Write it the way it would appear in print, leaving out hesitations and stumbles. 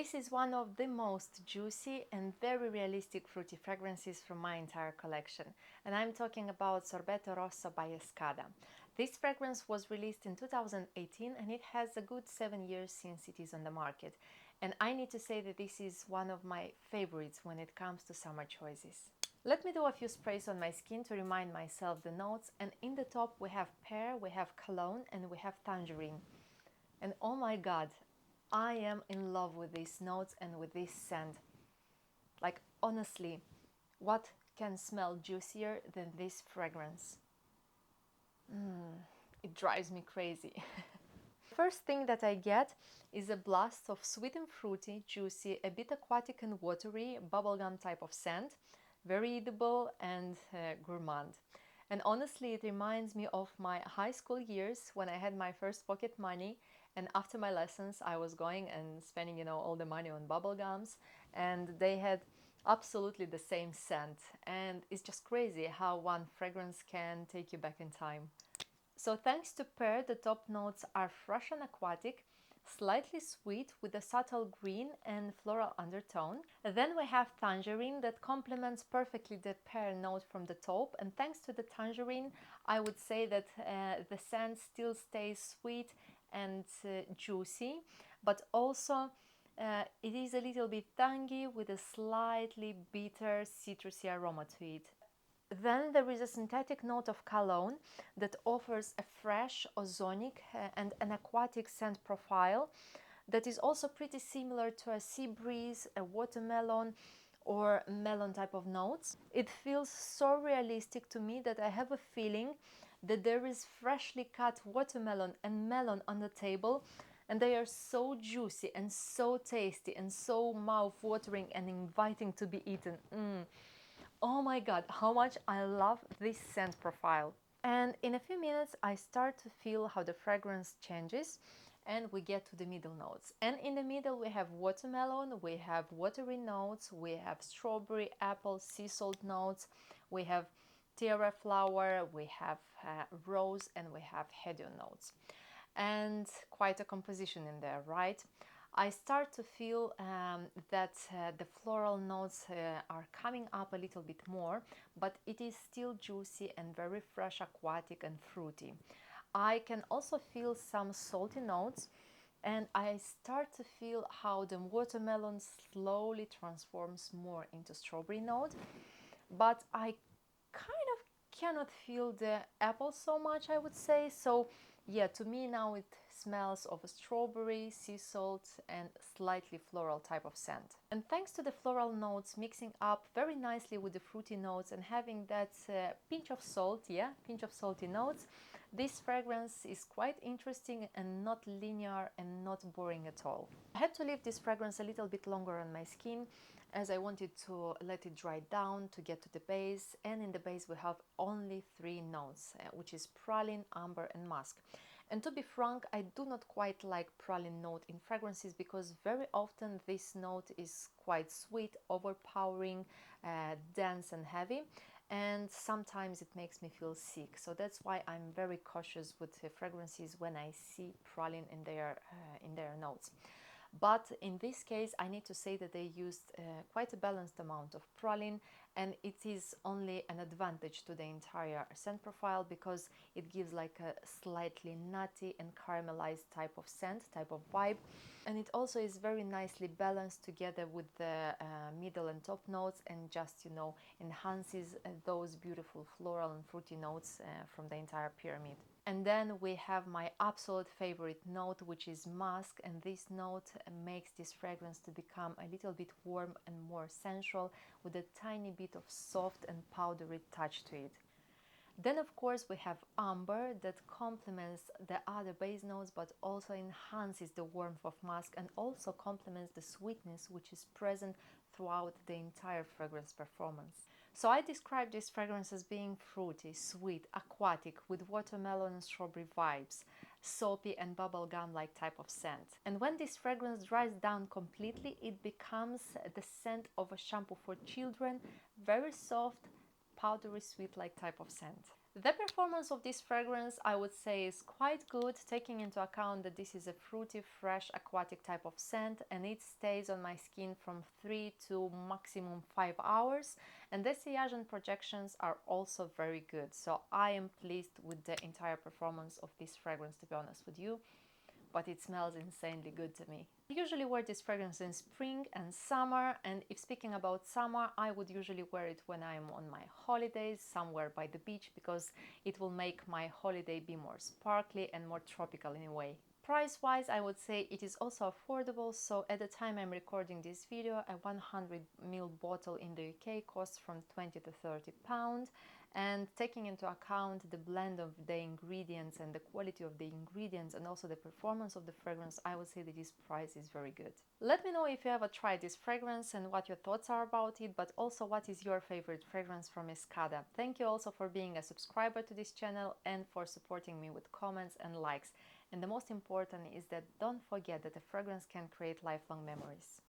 This is one of the most juicy and very realistic fruity fragrances from my entire collection, and I'm talking about Sorbetto Rosso by ESCADA. This fragrance was released in 2018 and it has a good 7 years since it is on the market, and I need to say that this is one of my favorites when it comes to summer choices. Let me do a few sprays on my skin to remind myself the notes, and in the top we have pear, we have cologne and we have tangerine. And oh my god, I am in love with these notes and with this scent. Like, honestly, what can smell juicier than this fragrance? It drives me crazy. First thing that I get is a blast of sweet and fruity, juicy, a bit aquatic and watery, bubblegum type of scent, very edible and gourmand. And honestly, it reminds me of my high school years when I had my first pocket money, and after my lessons I was going and spending, all the money on bubblegums, and they had absolutely the same scent. And it's just crazy how one fragrance can take you back in time. So thanks to pear, the top notes are fresh and aquatic, slightly sweet with a subtle green and floral undertone. Then we have tangerine that complements perfectly the pear note from the top, and thanks to the tangerine I would say that the scent still stays sweet and juicy, but also it is a little bit tangy with a slightly bitter citrusy aroma to it. Then there is a synthetic note of cologne that offers a fresh, ozonic and an aquatic scent profile that is also pretty similar to a sea breeze, a watermelon or melon type of notes. It feels so realistic to me that I have a feeling that there is freshly cut watermelon and melon on the table, and they are so juicy and so tasty and so mouth-watering and inviting to be eaten. Oh my god, how much I love this scent profile. And in a few minutes I start to feel how the fragrance changes and we get to the middle notes. And in the middle we have watermelon, we have watery notes, we have strawberry, apple, sea salt notes, we have tiara flower, we have rose, and we have hedion notes. And quite a composition in there, right? I start to feel that the floral notes are coming up a little bit more, but it is still juicy and very fresh, aquatic and fruity. I can also feel some salty notes, and I start to feel how the watermelon slowly transforms more into strawberry note, but I kind of cannot feel the apple so much, I would say. So yeah, to me now it smells of a strawberry, sea salt and slightly floral type of scent. And thanks to the floral notes mixing up very nicely with the fruity notes and having that pinch of salt, pinch of salty notes, this fragrance is quite interesting and not linear and not boring at all. I had to leave this fragrance a little bit longer on my skin as I wanted to let it dry down to get to the base, and in the base we have only 3 notes, which is praline, amber and musk. And to be frank, I do not quite like praline note in fragrances because very often this note is quite sweet, overpowering, dense and heavy, and sometimes it makes me feel sick. So that's why I'm very cautious with fragrances when I see praline in their notes. But in this case, I need to say that they used quite a balanced amount of praline, and it is only an advantage to the entire scent profile because it gives like a slightly nutty and caramelized type of scent, type of vibe. And it also is very nicely balanced together with the middle and top notes, and just, enhances those beautiful floral and fruity notes from the entire pyramid. And then we have my absolute favorite note, which is musk, and this note makes this fragrance to become a little bit warm and more sensual with a tiny bit of soft and powdery touch to it. Then of course we have amber that complements the other base notes but also enhances the warmth of musk and also complements the sweetness which is present throughout the entire fragrance performance. So I describe this fragrance as being fruity, sweet, aquatic, with watermelon and strawberry vibes, soapy and bubblegum-like type of scent. And when this fragrance dries down completely, it becomes the scent of a shampoo for children, very soft, powdery sweet like type of scent. The performance of this fragrance, I would say, is quite good, taking into account that this is a fruity, fresh, aquatic type of scent, and it stays on my skin from 3 to maximum 5 hours. And the sillage and projections are also very good. So I am pleased with the entire performance of this fragrance, to be honest with you. But it smells insanely good to me. I usually wear this fragrance in spring and summer, and if speaking about summer, I would usually wear it when I'm on my holidays somewhere by the beach, because it will make my holiday be more sparkly and more tropical in a way. Price-wise, I would say it is also affordable, so at the time I'm recording this video, a 100 ml bottle in the UK costs from 20 to 30 pounds, and taking into account the blend of the ingredients and the quality of the ingredients and also the performance of the fragrance, I would say that this price is very good. Let me know if you ever tried this fragrance and what your thoughts are about it, but also what is your favorite fragrance from ESCADA. Thank you also for being a subscriber to this channel and for supporting me with comments and likes. And the most important is that don't forget that a fragrance can create lifelong memories.